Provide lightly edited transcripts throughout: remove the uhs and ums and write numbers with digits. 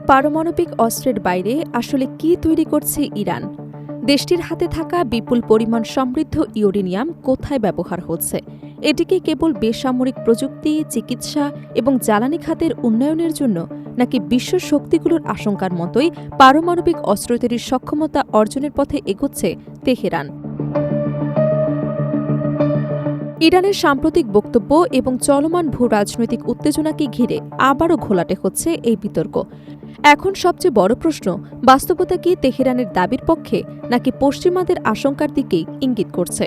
পারমাণবিক অস্ত্রের বাইরে আসলে কি তৈরি করছে ইরান? দেশটির হাতে থাকা বিপুল পরিমাণ সমৃদ্ধ ইউরেনিয়াম কোথায় ব্যবহার হচ্ছে? এটিকে কেবল বেসামরিক প্রযুক্তি, চিকিৎসা এবং জ্বালানি খাতের উন্নয়নের জন্য, নাকি বিশ্ব শক্তিগুলোর আশঙ্কার মতোই পারমাণবিক অস্ত্র তৈরির সক্ষমতা অর্জনের পথে এগোচ্ছে তেহরান? ইরানের সাম্প্রতিক বক্তব্য এবং চলমান ভূ রাজনৈতিক উত্তেজনাকে ঘিরে আবারও ঘোলাটে হচ্ছে এই বিতর্ক। এখন সবচেয়ে বড় প্রশ্ন, বাস্তবতা কি তেহরানের দাবির পক্ষে, নাকি পশ্চিমাদের আশঙ্কার দিকেই ইঙ্গিত করছে?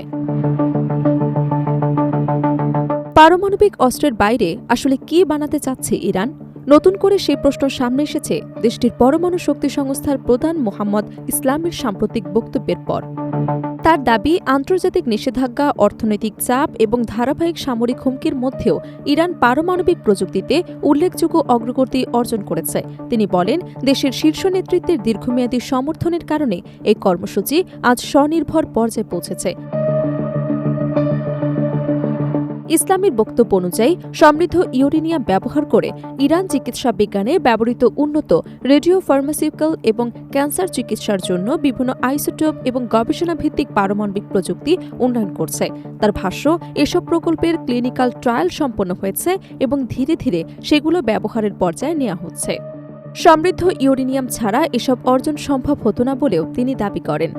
পারমাণবিক অস্ত্রের বাইরে আসলে কি বানাতে চাচ্ছে ইরান? নতুন করে সেই প্রশ্ন সামনে এসেছে দেশটির পরমাণু শক্তি সংস্থার প্রধান মোহাম্মদ ইসলামের সাম্প্রতিক বক্তব্যের পর। তার দাবি, আন্তর্জাতিক নিষেধাজ্ঞা, অর্থনৈতিক চাপ এবং ধারাবাহিক সামরিক হুমকির মধ্যেও ইরান পারমাণবিক প্রযুক্তিতে উল্লেখযোগ্য অগ্রগতি অর্জন করেছে। তিনি বলেন, দেশের শীর্ষ নেতৃত্বের দীর্ঘমেয়াদী সমর্থনের কারণে এই কর্মসূচি আজ স্বনির্ভর পর্যায়ে পৌঁছেছে। ইসলামের বক্তব্য অনুযায়ী সমৃদ্ধ ইউরেনিয়াম ব্যবহার করে ইরান চিকিৎসা বিজ্ঞানে ব্যবহৃত উন্নত রেডিও ফার্মাসিউটিক্যাল এবং ক্যান্সার চিকিৎসার জন্য বিভিন্ন আইসোটোপ এবং গবেষণা ভিত্তিক পারমাণবিক প্রযুক্তি উন্নয়ন করছে। তার ভাষ্য, এসব প্রকল্পের ক্লিনিক্যাল ট্রায়াল সম্পন্ন হয়েছে এবং ধীরে ধীরে সেগুলো ব্যবহারের পর্যায়ে নেওয়া হচ্ছে। সমৃদ্ধ ইউরেনিয়াম ছাড়া এসব অর্জন সম্ভব হতো না বলেও তিনি দাবি করেন।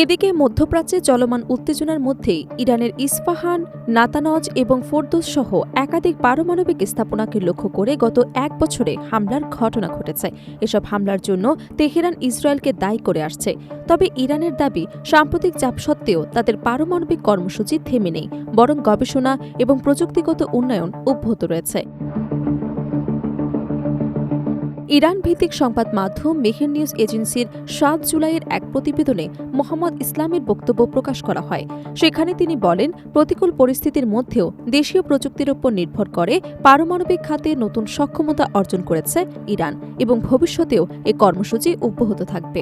এদিকে মধ্যপ্রাচ্যে চলমান উত্তেজনার মধ্যেই ইরানের ইস্পাহান, নাতানজ এবং ফোরদোস সহ একাধিক পারমাণবিক স্থাপনাকে লক্ষ্য করে গত এক বছরে হামলার ঘটনা ঘটেছে। এসব হামলার জন্য তেহরান ইসরায়েলকে দায়ী করে আসছে। তবে ইরানের দাবি, সাম্প্রতিক চাপ সত্ত্বেও তাদের পারমাণবিক কর্মসূচি থেমে নেই, বরং গবেষণা এবং প্রযুক্তিগত উন্নয়ন অব্যাহত রয়েছে। ইরান ভিত্তিক সংবাদ মাধ্যম মেহের নিউজ এজেন্সির ৭ জুলাইয়ের এক প্রতিবেদনে মোহাম্মদ ইসলামের বক্তব্য প্রকাশ করা হয়। সেখানে তিনি বলেন, প্রতিকূল পরিস্থিতির মধ্যেও দেশীয় প্রযুক্তির উপর নির্ভর করে পারমাণবিক খাতে নতুন সক্ষমতা অর্জন করেছে ইরান এবং ভবিষ্যতেও এ কর্মসূচি অব্যাহত থাকবে।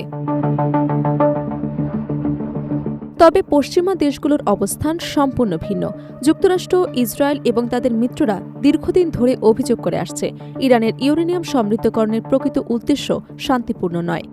তবে পশ্চিমা দেশগুলোর অবস্থান সম্পূর্ণ ভিন্ন। যুক্তরাষ্ট্র, ইসরায়েল এবং তাদের মিত্ররা দীর্ঘদিন ধরে অভিযোগ করে আসছে, ইরানের ইউরেনিয়াম সমৃদ্ধকরণের প্রকৃত উদ্দেশ্য শান্তিপূর্ণ নয়।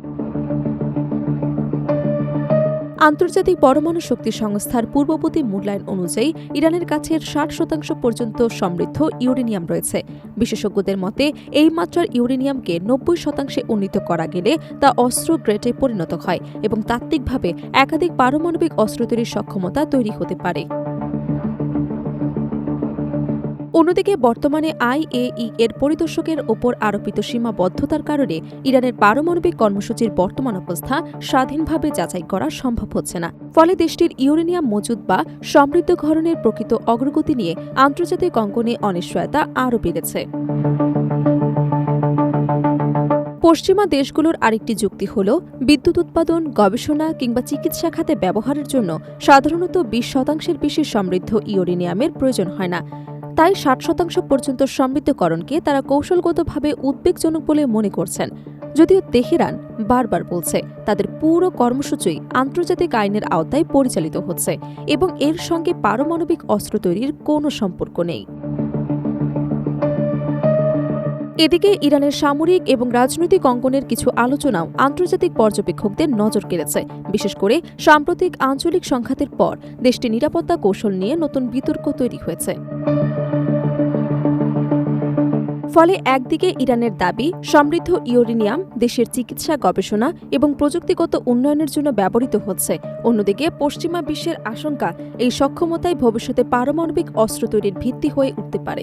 আন্তর্জাতিক পরমাণু শক্তি সংস্থার পূর্ববর্তী মূল্যায়ন অনুযায়ী ইরানের কাছে ৬০% পর্যন্ত সমৃদ্ধ ইউরেনিয়াম রয়েছে। বিশেষজ্ঞদের মতে, এই মাত্রার ইউরেনিয়ামকে ৯০% উন্নীত করা গেলে তা অস্ত্র গ্রেডে পরিণত হয় এবং তাত্ত্বিকভাবে একাধিক পারমাণবিক অস্ত্র তৈরির সক্ষমতা তৈরি হতে পারে। অন্যদিকে বর্তমানে আইএই এর পরিদর্শকের ওপর আরোপিত সীমাবদ্ধতার কারণে ইরানের পারমাণবিক কর্মসূচির বর্তমান অবস্থা স্বাধীনভাবে যাচাই করা সম্ভব হচ্ছে না। ফলে দেশটির ইউরেনিয়াম মজুদ বা সমৃদ্ধকরণের প্রকৃত অগ্রগতি নিয়ে আন্তর্জাতিক অঙ্গনে অনিশ্চয়তা আরও বেড়েছে। পশ্চিমা দেশগুলোর আরেকটি যুক্তি হল, বিদ্যুৎ উৎপাদন, গবেষণা কিংবা চিকিৎসা খাতে ব্যবহারের জন্য সাধারণত ২০% বেশি সমৃদ্ধ ইউরেনিয়ামের প্রয়োজন হয় না। তাই ৬০% পর্যন্ত সমৃদ্ধকরণকে তারা কৌশলগতভাবে উদ্বেগজনক বলে মনে করছেন। যদিও তেহরান বারবার বলছে, তাদের পুরো কর্মসূচি আন্তর্জাতিক আইনের আওতায় পরিচালিত হচ্ছে এবং এর সঙ্গে পারমাণবিক অস্ত্র তৈরির কোনো সম্পর্ক নেই। এদিকে ইরানের সামরিক এবং রাজনৈতিক অঙ্গনের কিছু আলোচনাও আন্তর্জাতিক পর্যবেক্ষকদের নজর কেড়েছে। বিশেষ করে সাম্প্রতিক আঞ্চলিক সংঘাতের পর দেশটির নিরাপত্তা কৌশল নিয়ে নতুন বিতর্ক তৈরি হয়েছে। ফলে একদিকে ইরানের দাবি, সমৃদ্ধ ইউরেনিয়াম দেশের চিকিৎসা, গবেষণা এবং প্রযুক্তিগত উন্নয়নের জন্য ব্যবহৃত হচ্ছে। অন্যদিকে পশ্চিমা বিশ্বের আশঙ্কা, এই সক্ষমতাই ভবিষ্যতে পারমাণবিক অস্ত্র তৈরির ভিত্তি হয়ে উঠতে পারে।